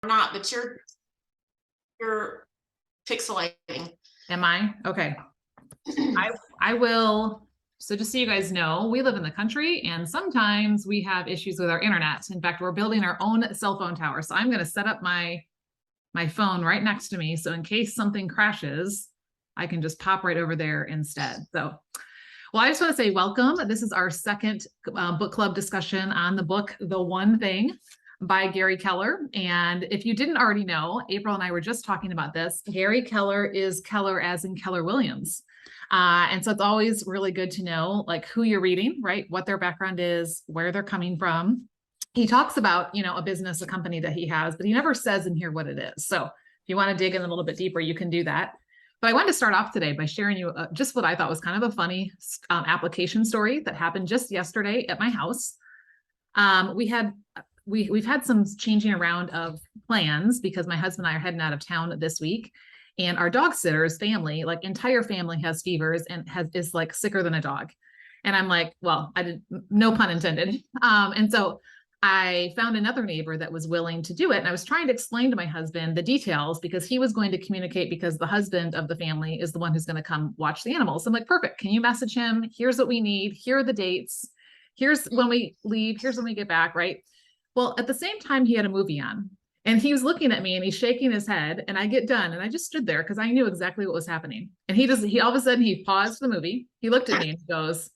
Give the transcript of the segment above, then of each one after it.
not, but you're pixelating. Am I? Okay. I will. So just so you guys know, we live in the country and sometimes we have issues with our internet. In fact, we're building our own cell phone tower. So I'm going to set up my phone right next to me. So in case something crashes, I can just pop right over there instead. So, well, I just want to say welcome. This is our second book club discussion on the book, The One Thing by Gary Keller. And if you didn't already know, April and I were just talking about this. Gary Keller is Keller as in Keller Williams. And so it's always really good to know like who you're reading, right? What their background is, where they're coming from. He talks about, a business, a company that he has, but he never says in here what it is. So if you want to dig in a little bit deeper, you can do that. But I wanted to start off today by sharing you just what I thought was kind of a funny application story that happened just yesterday at my house. We've had some changing around of plans because my husband and I are heading out of town this week. And our dog sitter's family, like entire family, has fevers and is like sicker than a dog. And I'm like, well, no pun intended. And so I found another neighbor that was willing to do it. And I was trying to explain to my husband the details because he was going to communicate because the husband of the family is the one who's going to come watch the animals. I'm like, perfect. Can you message him? Here's what we need. Here are the dates. Here's when we leave. Here's when we get back. Right. Well, at the same time, he had a movie on. And he was looking at me and he's shaking his head and I get done and I just stood there because I knew exactly what was happening. And he all of a sudden he paused the movie. He looked at me and he goes,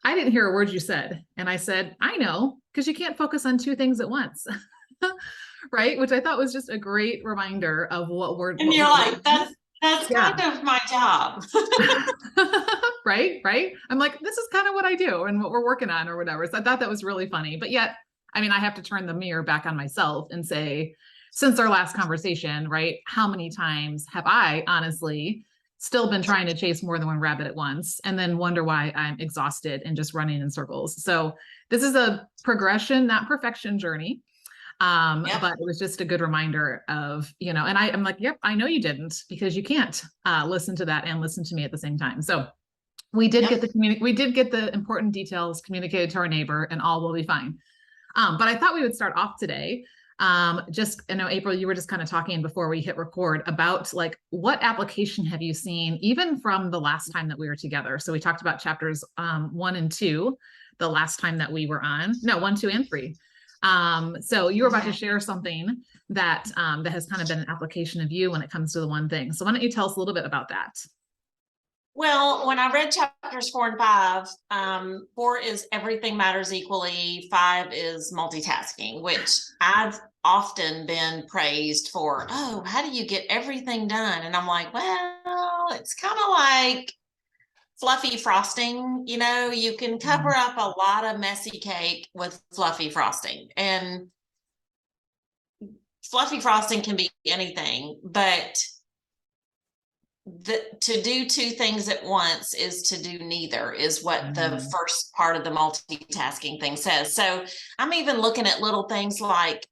I didn't hear a word you said. And I said, I know, because you can't focus on two things at once. Right. Which I thought was just a great reminder of what we're And you're like, that's kind of my job. Right. I'm like, this is kind of what I do and what we're working on or whatever. So I thought that was really funny. But yet, I mean, I have to turn the mirror back on myself and say, since our last conversation, right, how many times have I honestly still been trying to chase more than one rabbit at once and then wonder why I'm exhausted and just running in circles? So this is a progression, not perfection journey. But it was just a good reminder of, and I'm like, yep, I know you didn't because you can't listen to that and listen to me at the same time. So we did get the important details communicated to our neighbor and all will be fine. But I thought we would start off today. I know, April, you were just kind of talking before we hit record about like, what application have you seen even from the last time that we were together? So we talked about chapters 1 and 2, the last time that we were on, 1, 2, and 3. So you were about to share something that has kind of been an application of you when it comes to the one thing. So why don't you tell us a little bit about that? Well, when I read chapters 4 and 5, 4 is everything matters equally. 5 is multitasking, which I've often been praised for. Oh, how do you get everything done? And I'm like, well, it's kind of like fluffy frosting. You can cover up a lot of messy cake with fluffy frosting. And fluffy frosting can be anything, but to do two things at once is to do neither, is what the first part of the multitasking thing says. So I'm even looking at little things like,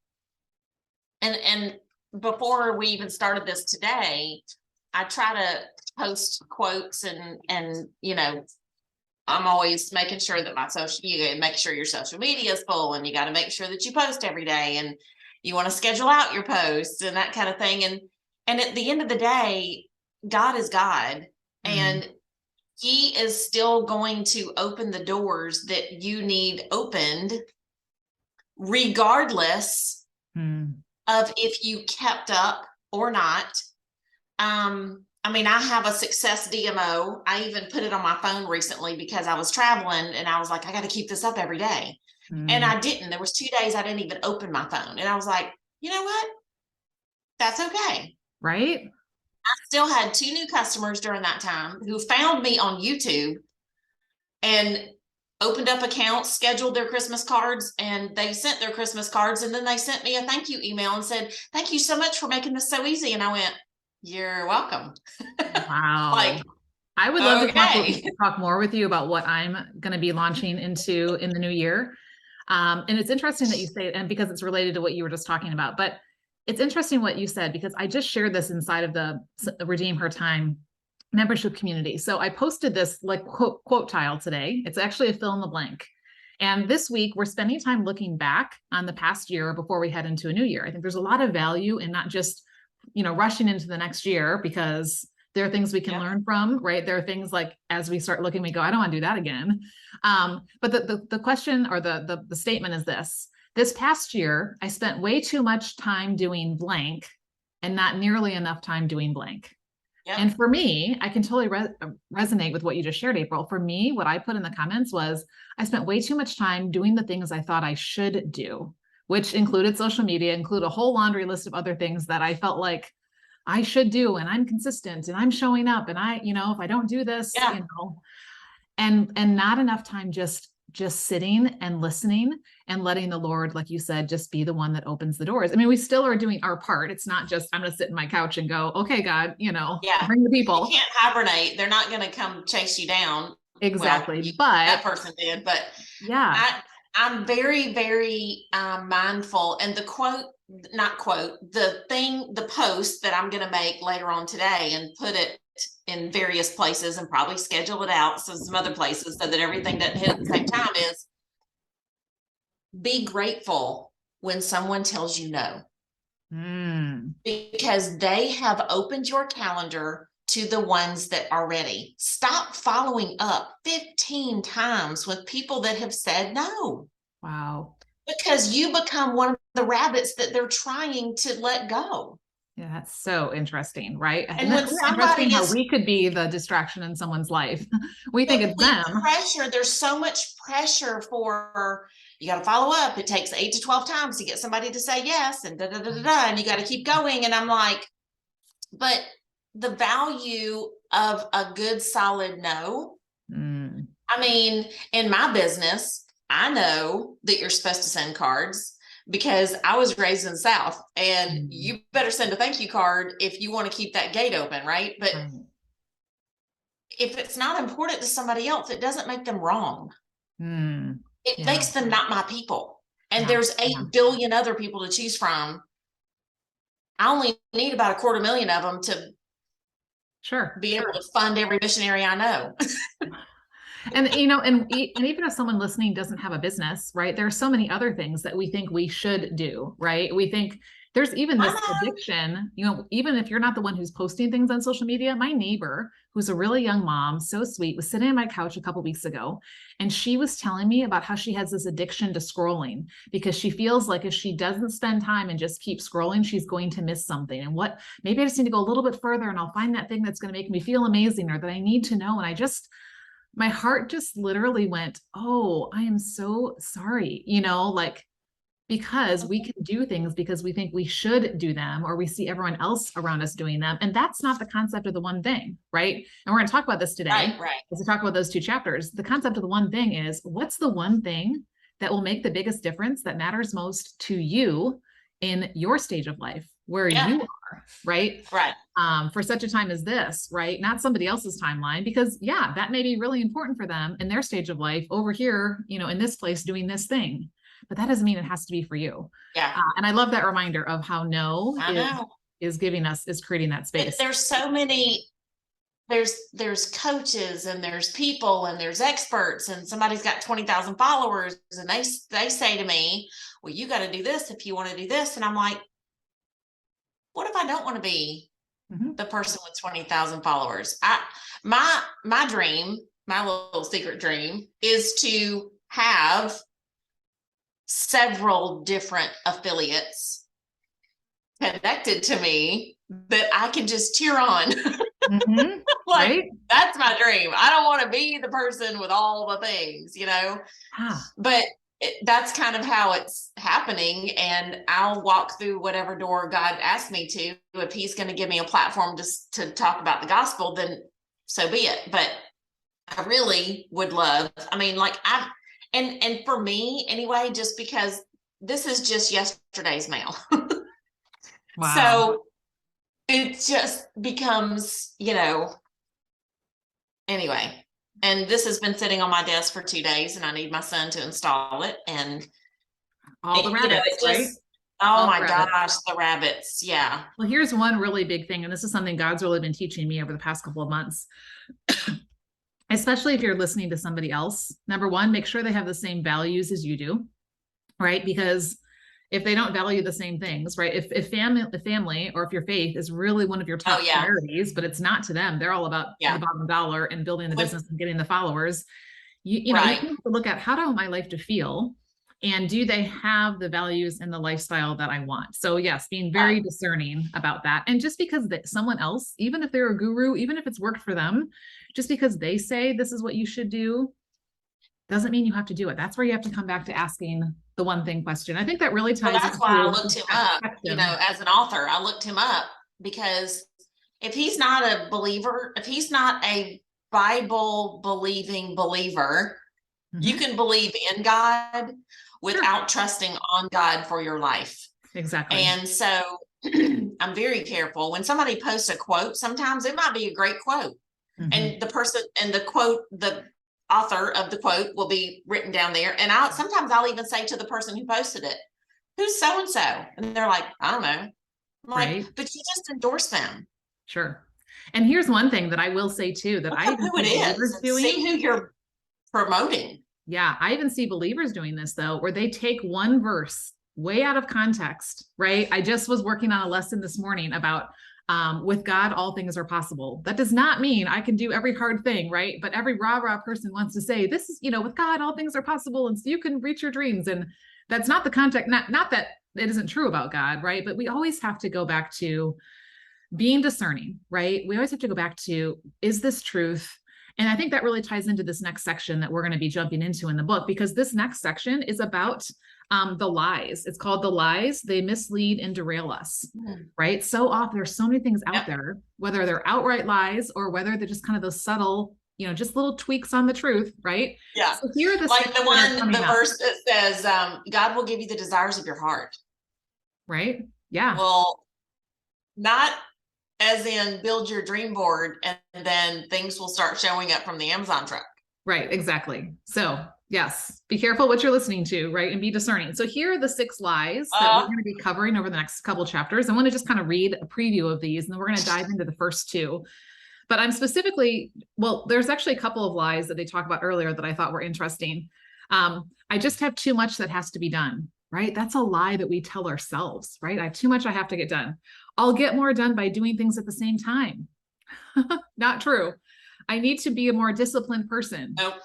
and before we even started this today, I try to post quotes and I'm always making sure that make sure your social media is full and you got to make sure that you post every day and you want to schedule out your posts and that kind of thing. And at the end of the day, God is God, and he is still going to open the doors that you need opened, regardless of if you kept up or not. I mean, I have a success DMO. I even put it on my phone recently because I was traveling and I was like, I got to keep this up every day. And I didn't. There was 2 days I didn't even open my phone. And I was like, you know what? That's okay. Right. I still had 2 new customers during that time who found me on YouTube and opened up accounts, scheduled their Christmas cards, and they sent their Christmas cards. And then they sent me a thank you email and said, thank you so much for making this so easy. And I went, you're welcome. Wow. I would love to talk more with you about what I'm going to be launching into in the new year. And it's interesting that you say it, and because it's related to what you were just talking about, but it's interesting what you said, because I just shared this inside of the Redeem Her Time membership community. So I posted this like quote tile today. It's actually a fill in the blank. And this week, we're spending time looking back on the past year before we head into a new year. I think there's a lot of value in not just, rushing into the next year, because there are things we can learn from, right? There are things like, as we start looking, we go, I don't want to do that again. But the question, or the statement is this past year, I spent way too much time doing blank and not nearly enough time doing blank. Yep. And for me, I can totally resonate with what you just shared, April. For me, what I put in the comments was, I spent way too much time doing the things I thought I should do, which included social media, include a whole laundry list of other things that I felt like I should do, and I'm consistent and I'm showing up, and if I don't do this, and not enough time just sitting and listening and letting the Lord, like you said, just be the one that opens the doors. I mean, we still are doing our part. It's not just, I'm going to sit in my couch and go, okay, God, bring the people. You can't hibernate. They're not going to come chase you down. Exactly. Well, but that person did, but yeah, I'm very, very mindful. And the post that I'm going to make later on today and put it in various places and probably schedule it out so some other places so that everything doesn't hit at the same time, is be grateful when someone tells you no. Because they have opened your calendar to the ones that are ready. Stop following up 15 times with people that have said no. Wow. Because you become one of the rabbits that they're trying to let go. Yeah, that's so interesting, right? And when somebody how we could be the distraction in someone's life. We think it's them. There's so much pressure for, you got to follow up. It takes 8 to 12 times to get somebody to say yes, and and you got to keep going. And I'm like, but the value of a good solid no. I mean, in my business, I know that you're supposed to send cards because I was raised in the South, and you better send a thank you card if you want to keep that gate open, right? But if it's not important to somebody else, it doesn't make them wrong. It makes them not my people. And there's 8 billion other people to choose from. I only need about 250,000 of them to be able to fund every missionary I know. And and even if someone listening doesn't have a business, right, there are so many other things that we think we should do, right? We think there's even this addiction, even if you're not the one who's posting things on social media. My neighbor, who's a really young mom, so sweet, was sitting on my couch a couple of weeks ago, and she was telling me about how she has this addiction to scrolling because she feels like if she doesn't spend time and just keep scrolling, she's going to miss something. And maybe I just need to go a little bit further and I'll find that thing that's going to make me feel amazing, or that I need to know. And my heart just literally went, oh, I am so sorry, because we can do things because we think we should do them, or we see everyone else around us doing them. And that's not the concept of the one thing, right? And we're going to talk about this today. Right. As we talk about those 2 chapters, the concept of the one thing is, what's the one thing that will make the biggest difference, that matters most to you in your stage of life, where you are, right? Right. For such a time as this, right? Not somebody else's timeline, because that may be really important for them in their stage of life over here, in this place doing this thing, but that doesn't mean it has to be for you. Yeah. And I love that reminder of how is creating that space. There's so many, there's coaches, and there's people, and there's experts, and somebody's got 20,000 followers, and they say to me, well, you got to do this if you want to do this. And I'm like, what if I don't want to be the person with 20,000 followers? My dream, my little secret dream, is to have several different affiliates connected to me that I can just cheer on. Like, that's my dream. I don't want to be the person with all the things, but that's kind of how it's happening. And I'll walk through whatever door God asks me to. If he's going to give me a platform to talk about the gospel, then so be it. But I really would love, and for me anyway, just because this is just yesterday's mail. Wow. So it just becomes, anyway. And this has been sitting on my desk for 2 days, and I need my son to install it. And all the rabbits, right? Oh my gosh, the rabbits. Yeah. Well, here's one really big thing. And this is something God's really been teaching me over the past couple of months. especially if you're listening to somebody else. Number one, make sure they have the same values as you do, right? Because if they don't value the same things, right? If family or if your faith is really one of your Oh top yeah, priorities, but it's not to them, they're all about the yeah. bottom dollar and building the When, business and getting the followers. You know, you right. have to look at, how do I want my life to feel? And do they have the values and the lifestyle that I want? So yes, being very discerning about that. And just because someone else, even if they're a guru, even if it's worked for them, just because they say this is what you should do, doesn't mean you have to do it. That's where you have to come back to asking the one thing question. I think that really Well, ties that's why I into looked him that up, section. as an author. I looked him up because if he's not a believer, if he's not a Bible believing believer, you can believe in God without trusting on God for your life. Exactly. And so I'm very careful when somebody posts a quote. Sometimes it might be a great quote, and the person and the quote, the author of the quote will be written down there. And sometimes I'll even say to the person who posted it, "Who's so and so?" And they're like, "I don't know." I'm like, Right. but you just endorse them. Sure. And here's one thing that I will say too, that Look I up even who it see is believers and see doing. who you're promoting. Yeah, I even see believers doing this though, where they take one verse way out of context, right? I just was working on a lesson this morning about with God, all things are possible. That does not mean I can do every hard thing, right? But every rah-rah person wants to say, this is, with God, all things are possible. And so you can reach your dreams. And that's not the context, not that it isn't true about God, right? But we always have to go back to being discerning, right? We always have to go back to, is this truth? And I think that really ties into this next section that we're going to be jumping into in the book, because this next section is about the lies. It's called The Lies They Mislead and Derail Us, right? So often there's so many things out there, whether they're outright lies or whether they're just kind of those subtle, just little tweaks on the truth, right? Yeah. So here are the like the verse that says, God will give you the desires of your heart. Right? Yeah. Well, not as in build your dream board and then things will start showing up from the Amazon truck. Right, exactly. So yes, be careful what you're listening to, right? And be discerning. So here are the 6 lies that we're going to be covering over the next couple chapters. I want to just kind of read a preview of these, and then we're going to dive into the first 2. But I'm specifically, there's actually a couple of lies that they talk about earlier that I thought were interesting. I just have too much that has to be done, right? That's a lie that we tell ourselves, right? I have too much I have to get done. I'll get more done by doing things at the same time. Not true. I need to be a more disciplined person. Nope.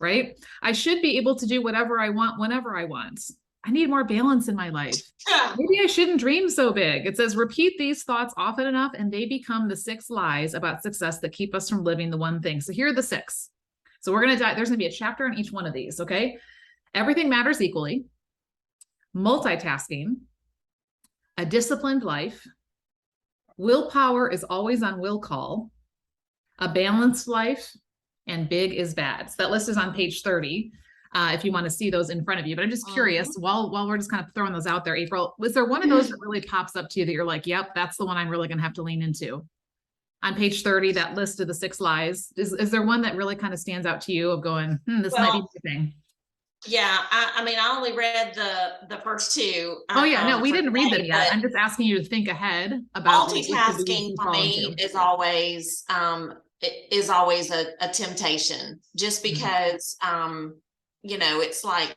Right? I should be able to do whatever I want whenever I want. I need more balance in my life. Maybe I shouldn't dream so big. It says, repeat these thoughts often enough and they become the 6 lies about success that keep us from living the one thing. So here are the 6. So we're going to there's going to be a chapter on each one of these. Okay. Everything matters equally. Multitasking. A disciplined life. Willpower is always on will call. A balanced life. And big is bad. So that list is on page 30. If you want to see those in front of you, but I'm just curious, while we're just kind of throwing those out there, April, was there one of those that really pops up to you that you're like, yep, that's the one I'm really going to have to lean into? On page 30, that list of the 6 lies, is there one that really kind of stands out to you of going, this might be the thing? Yeah, I mean, I only read the first 2. Oh yeah, no, we didn't read them yet. I'm just asking you to think ahead about multitasking for me is always a temptation, just because it's like,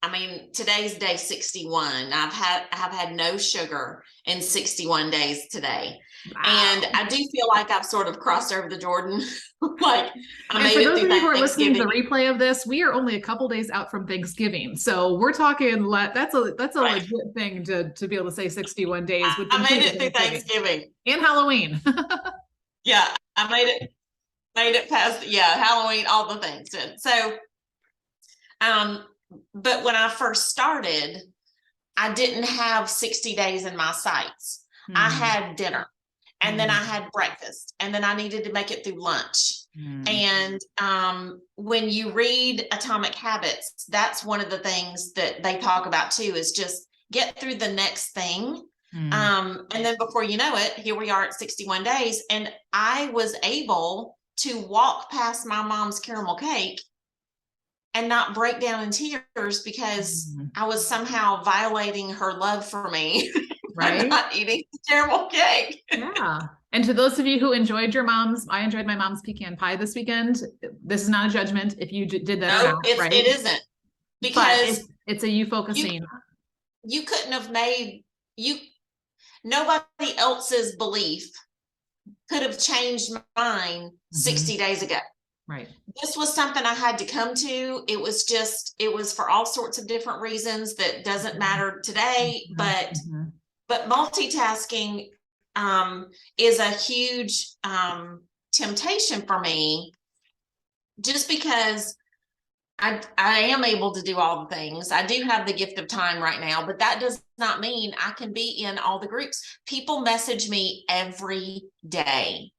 I mean, today's day 61. I've had no sugar in 61 days today. Wow. And I do feel like I've sort of crossed over the Jordan. Like, I made it through Thanksgiving. For those of you who are listening to the replay of this, we are only a couple days out from Thanksgiving. So we're talking, that's a right. legit thing to be able to say 61 days. I made it through Thanksgiving. And Halloween. Yeah, I made it past, Halloween, all the things. So, but when I first started, I didn't have 60 days in my sights. I had dinner, and then I had breakfast, and then I needed to make it through lunch. And when you read Atomic Habits, that's one of the things that they talk about too, is just get through the next thing. And then before you know it, here we are at 61 days. And I was able to walk past my mom's caramel cake and not break down in tears because I was somehow violating her love for me. Right. By not eating the caramel cake. Yeah. And to those of you who enjoyed I enjoyed my mom's pecan pie this weekend. This is not a judgment if you did that or No, not, it right? isn't, But because it's a you you focusing. you couldn't have made you nobody else's belief could have changed mine 60 days ago. Right. This was something I had to come to. It was for all sorts of different reasons that doesn't matter today, but multitasking is a huge temptation for me, just because I am able to do all the things. I do have the gift of time right now, but that does not mean I can be in all the groups. People message me every day.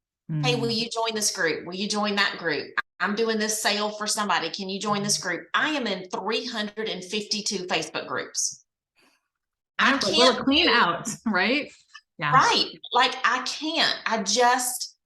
Hey, will you join this group? Will you join that group? I'm doing this sale for somebody. Can you join this group? I am in 352 Facebook groups. I Like, will can't it clean out, right? Yeah. Right. Like I can't. I just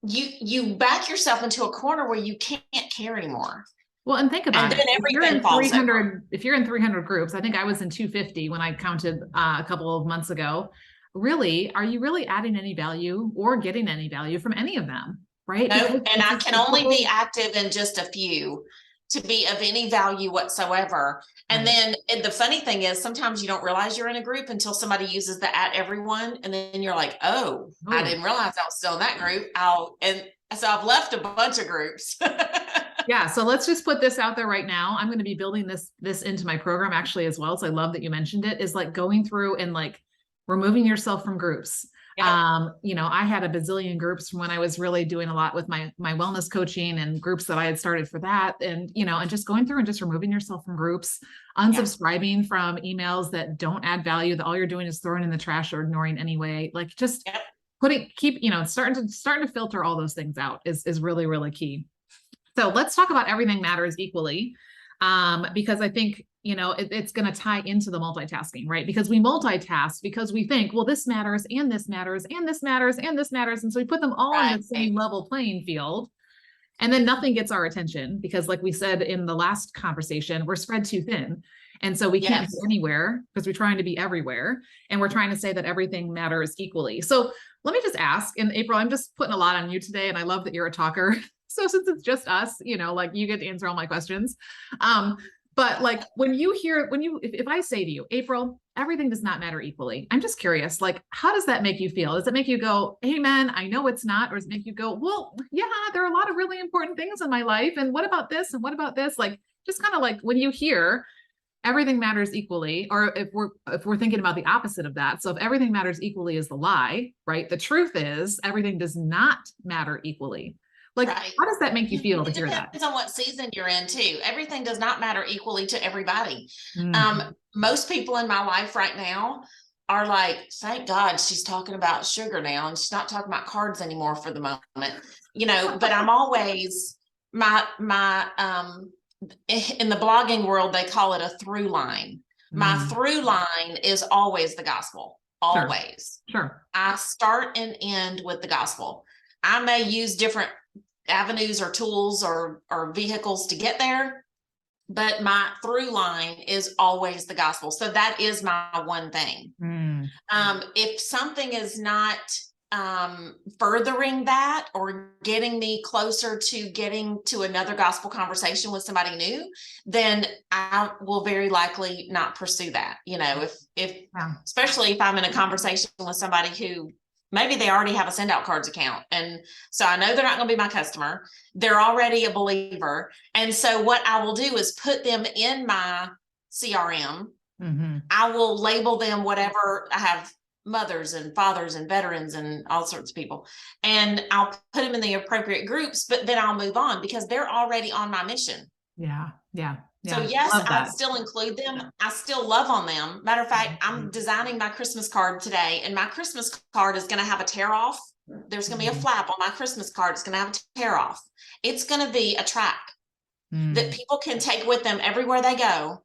you back yourself into a corner where you can't care anymore. Well, and think about And it. then everything falls over. If you're in 300 groups, I think I was in 250 when I counted a couple of months ago. Really, are you really adding any value or getting any value from any of them? Right. No, Because and I can only be active in just a few to be of any value whatsoever. And then the funny thing is, sometimes you don't realize you're in a group until somebody uses the at everyone. And then you're like, oh, I didn't realize I was still in that group. And so I've left a bunch of groups. Yeah. So let's just put this out there right now. I'm going to be building this into my program actually as well. So I love that you mentioned it, is like going through and like removing yourself from groups. Yep. I had a bazillion groups from when I was really doing a lot with my wellness coaching, and groups that I had started for that. And, and just going through and just removing yourself from groups, unsubscribing from emails that don't add value, that all you're doing is throwing in the trash or ignoring anyway. Like just starting to filter all those things out is really, really key. So let's talk about everything matters equally, because I think, it's going to tie into the multitasking, right? Because we multitask because we think, well, this matters and this matters and this matters and this matters. And so we put them all on the same level playing field. And then nothing gets our attention because, like we said in the last conversation, we're spread too thin. And so we can't be anywhere because we're trying to be everywhere. And we're trying to say that everything matters equally. So let me just ask, and April, I'm just putting a lot on you today. And I love that you're a talker. So since it's just us, like you get to answer all my questions. But like if I say to you, April, everything does not matter equally. I'm just curious, like, how does that make you feel? Does it make you go, amen, I know it's not? Or does it make you go, well, yeah, there are a lot of really important things in my life. And what about this? And what about this? Like, just kind of like when you hear everything matters equally, or if we're thinking about the opposite of that. So if everything matters equally is the lie, right? The truth is everything does not matter equally. Like, how does that make you feel to hear that? It depends on what season you're in too. Everything does not matter equally to everybody. Most people in my life right now are like, thank God she's talking about sugar now and she's not talking about cards anymore for the moment, but I'm always my in the blogging world, they call it a through line. My through line is always the gospel. Always. Sure. I start and end with the gospel. I may use different avenues or tools or vehicles to get there, but my through line is always the gospel. So that is my one thing. If something is not furthering that or getting me closer to getting to another gospel conversation with somebody new, then I will very likely not pursue that. Especially if I'm in a conversation with somebody who maybe they already have a send out cards account. And so I know they're not going to be my customer. They're already a believer. And so what I will do is put them in my CRM. I will label them whatever. I have mothers and fathers and veterans and all sorts of people. And I'll put them in the appropriate groups, but then I'll move on because they're already on my mission. Yeah. So yes, I still include them. I still love on them. Matter of fact, I'm designing my Christmas card today, and my Christmas card is going to have a tear off. There's going to be a flap on my Christmas card. It's going to have a tear off. It's going to be a track that people can take with them everywhere they go.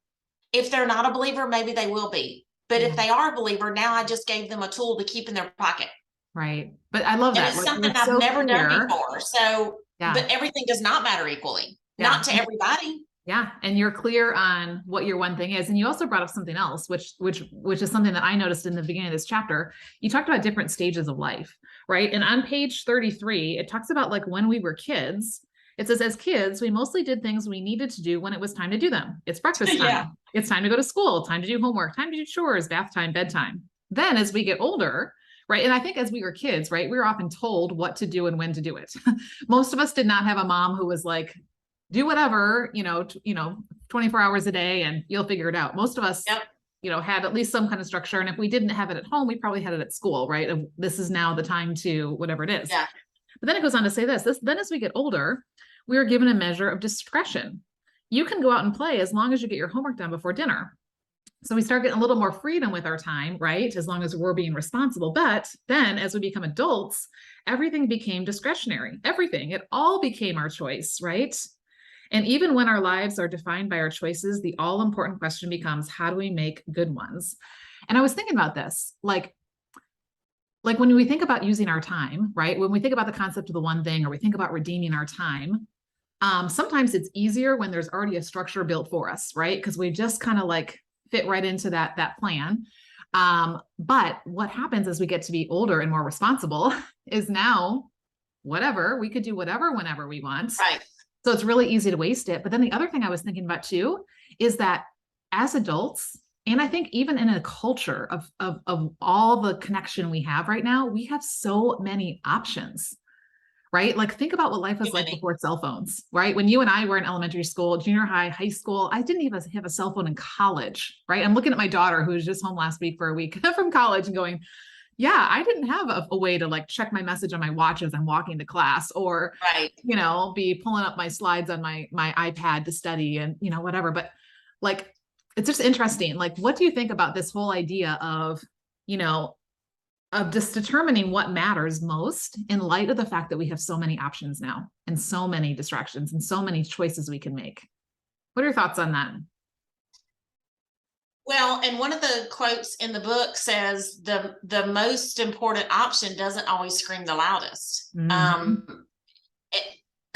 If they're not a believer, maybe they will be. But if they are a believer, now I just gave them a tool to keep in their pocket. Right. But I love that. And it's something I've never done before. So, but everything does not matter equally. Not to everybody. Yeah. And you're clear on what your one thing is. And you also brought up something else, which is something that I noticed in the beginning of this chapter. You talked about different stages of life, right? And on page 33, it talks about like when we were kids. It says, as kids, we mostly did things we needed to do when it was time to do them. It's breakfast Yeah. time. It's time to go to school, time to do homework, time to do chores, bath time, bedtime. Then as we get older, right? And I think as we were kids, right, we were often told what to do and when to do it. Most of us did not have a mom who was like, do whatever, 24 hours a day and you'll figure it out. Most of us, Yep. Had at least some kind of structure. And if we didn't have it at home, we probably had it at school, right? This is now the time to whatever it is. Yeah. But then it goes on to say this, then as we get older, we are given a measure of discretion. You can go out and play as long as you get your homework done before dinner. So we start getting a little more freedom with our time, right? As long as we're being responsible. But then as we become adults, everything became discretionary. Everything, it all became our choice, right? And even when our lives are defined by our choices, the all important question becomes, how do we make good ones? And I was thinking about this, like when we think about using our time, right? When we think about the concept of the one thing, or we think about redeeming our time, sometimes it's easier when there's already a structure built for us, right? Because we just kind of like fit right into that plan. But what happens as we get to be older and more responsible is now whatever, we could do whatever whenever we want. Right. So it's really easy to waste it. But then the other thing I was thinking about too is that as adults, and I think even in a culture of all the connection we have right now, we have so many options, right? Like think about what life was like before cell phones, right? When you and I were in elementary school, junior high, high school, I didn't even have a cell phone in college, right? I'm looking at my daughter who was just home last week for a week from college and going, yeah, I didn't have a way to like check my message on my watch as I'm walking to class, or, Right. be pulling up my slides on my iPad to study and, whatever. But like, it's just interesting. Like, what do you think about this whole idea of, of just determining what matters most in light of the fact that we have so many options now and so many distractions and so many choices we can make? What are your thoughts on that? Well, and one of the quotes in the book says the most important option doesn't always scream the loudest. Mhm.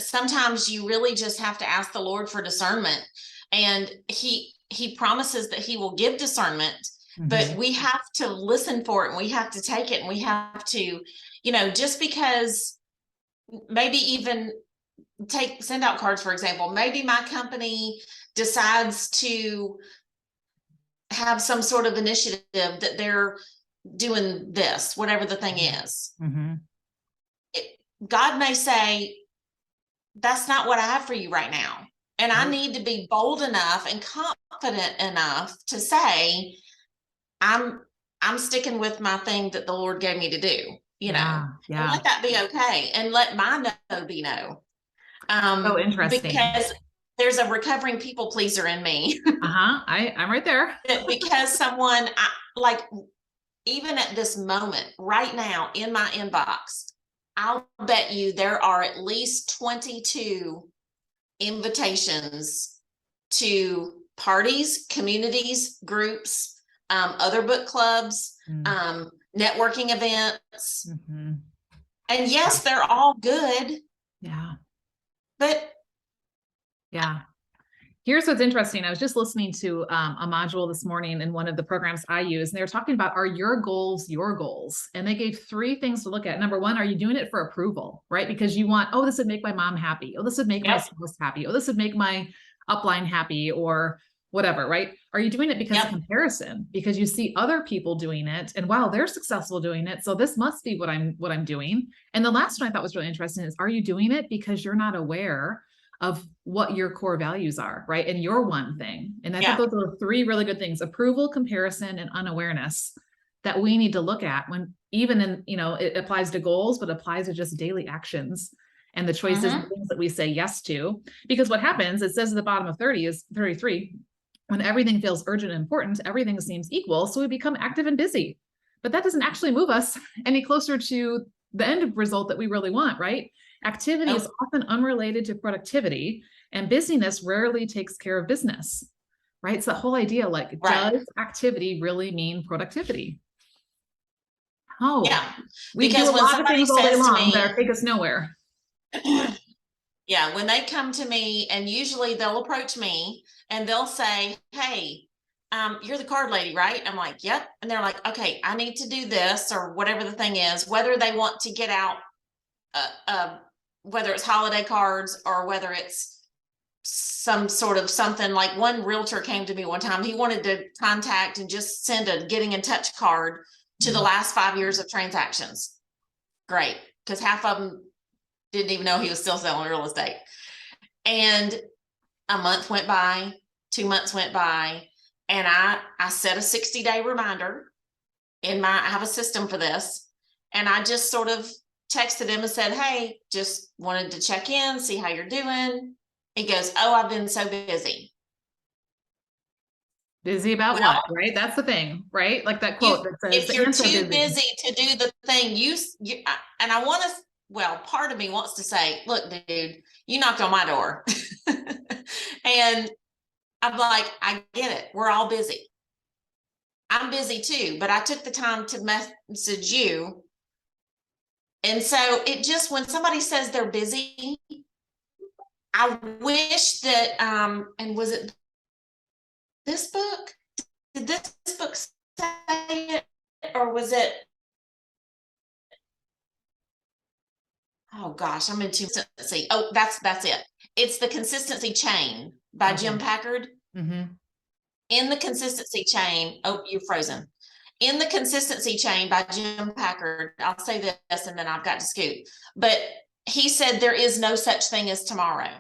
Sometimes you really just have to ask the Lord for discernment, and he promises that he will give discernment, but Mhm. we have to listen for it, and we have to take it, and we have to, just because maybe even send out cards, for example, maybe my company decides to have some sort of initiative that they're doing this, whatever the thing is. Mhm. God may say, that's not what I have for you right now. And I need to be bold enough and confident enough to say, I'm sticking with my thing that the Lord gave me to do, Yeah. and Yeah. let that be okay. And let my no be no. So interesting. Because there's a recovering people pleaser in me. Uh-huh. I'm right there. That because someone like, even at this moment, right now in my inbox, I'll bet you there are at least 22 invitations to parties, communities, groups, other book clubs, networking events. Mhm. And yes, they're all good, Yeah. but Yeah. Here's what's interesting. I was just listening to a module this morning in one of the programs I use, and they were talking about, are your goals your goals? And they gave 3 things to look at. Number one, are you doing it for approval, right? Because you want, oh, this would make my mom happy. Oh, this would make my yep, spouse happy. Oh, this would make my upline happy, or whatever, right? Are you doing it because of yep, comparison? Because you see other people doing it and wow, they're successful doing it. So this must be what I'm doing. And the last one I thought was really interesting is, are you doing it because you're not aware of what your core values are, right? And your one thing. And I thought yeah, those are 3 really good things: approval, comparison, and unawareness, that we need to look at when, even in, it applies to goals, but applies to just daily actions and the choices and things that we say yes to. Because what happens, it says at the bottom of 33, when everything feels urgent and important, everything seems equal. So we become active and busy. But that doesn't actually move us any closer to the end result that we really want, right? Activity is often unrelated to productivity, and busyness rarely takes care of business, right? It's the whole idea, like, right, does activity really mean productivity? Oh, yeah. we do Because a when lot of somebody things all day says to long me, that take us nowhere. Yeah, when they come to me, and usually they'll approach me and they'll say, hey, you're the card lady, right? I'm like, yep. And they're like, okay, I need to do this or whatever the thing is, whether they want to get out, whether it's holiday cards or whether it's some sort of something. Like one realtor came to me one time, he wanted to contact and just send a getting in touch card to the last 5 years of transactions. Great, because half of them didn't even know he was still selling real estate. And a month went by, 2 months went by, and I set a 60-day reminder in my, I have a system for this. And I just sort of texted him and said, hey, just wanted to check in, see how you're doing. He goes, oh, I've been so busy. Busy about Well, what, right? That's the thing, right? Like that quote that says, if the you're answer too busy. busy to do the thing, and I want to, well, part of me wants to say, look, dude, you knocked on my door. And I'm like, I get it. We're all busy. I'm busy too, but I took the time to message you. And so it just, when somebody says they're busy, I wish that, and was it this book? Did this book say it? Or was it, oh gosh, I'm into consistency. Oh, that's it. It's The Consistency Chain by Jim Packard. In The Consistency Chain, oh, you're frozen. In The Consistency Chain by Jim Packard, I'll say this and then I've got to scoot. But he said there is no such thing as tomorrow.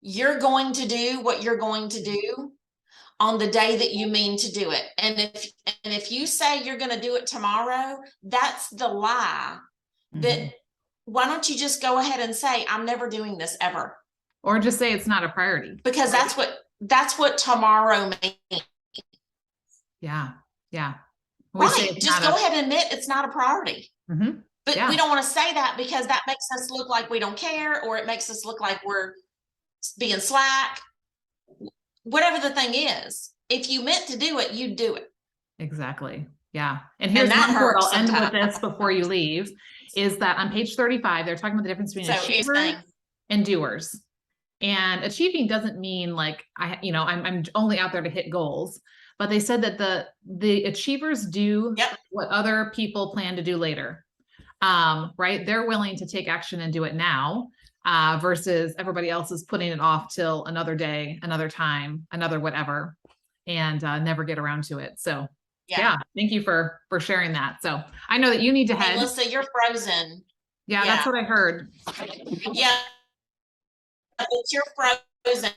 You're going to do what you're going to do on the day that you mean to do it. And if you say you're going to do it tomorrow, that's the lie. That why don't you just go ahead and say, I'm never doing this ever? Or just say it's not a priority. Because right? That's what tomorrow means. Yeah. Yeah. Right. Just go ahead and admit it's not a priority. But yeah. we don't want to say that because that makes us look like we don't care, or it makes us look like we're being slack. Whatever the thing is, if you meant to do it, you do it. Exactly. Yeah. And here's one quote I'll end with this before you leave, is that on page 35, they're talking about the difference between achievers and doers. And achieving doesn't mean like, I'm only out there to hit goals, but they said that the achievers do what other people plan to do later. Right. They're willing to take action and do it now, versus everybody else is putting it off till another day, another time, another whatever, and never get around to it. So yeah, thank you for sharing that. So I know that you need to head. Hey, Melissa, you're frozen. Yeah, that's what I heard. Yeah, but you're frozen.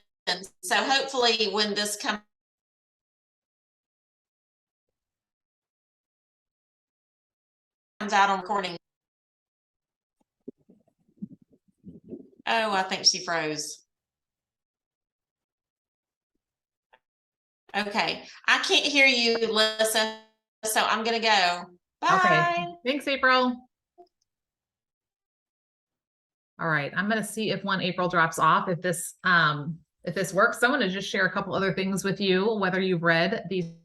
So hopefully when this comes out on recording. Oh, I think she froze. Okay, I can't hear you, Melissa, so I'm gonna go. Bye. Okay, thanks, April. All right, I'm gonna see if when April drops off, if this works. I want to just share a couple other things with you, whether you've read these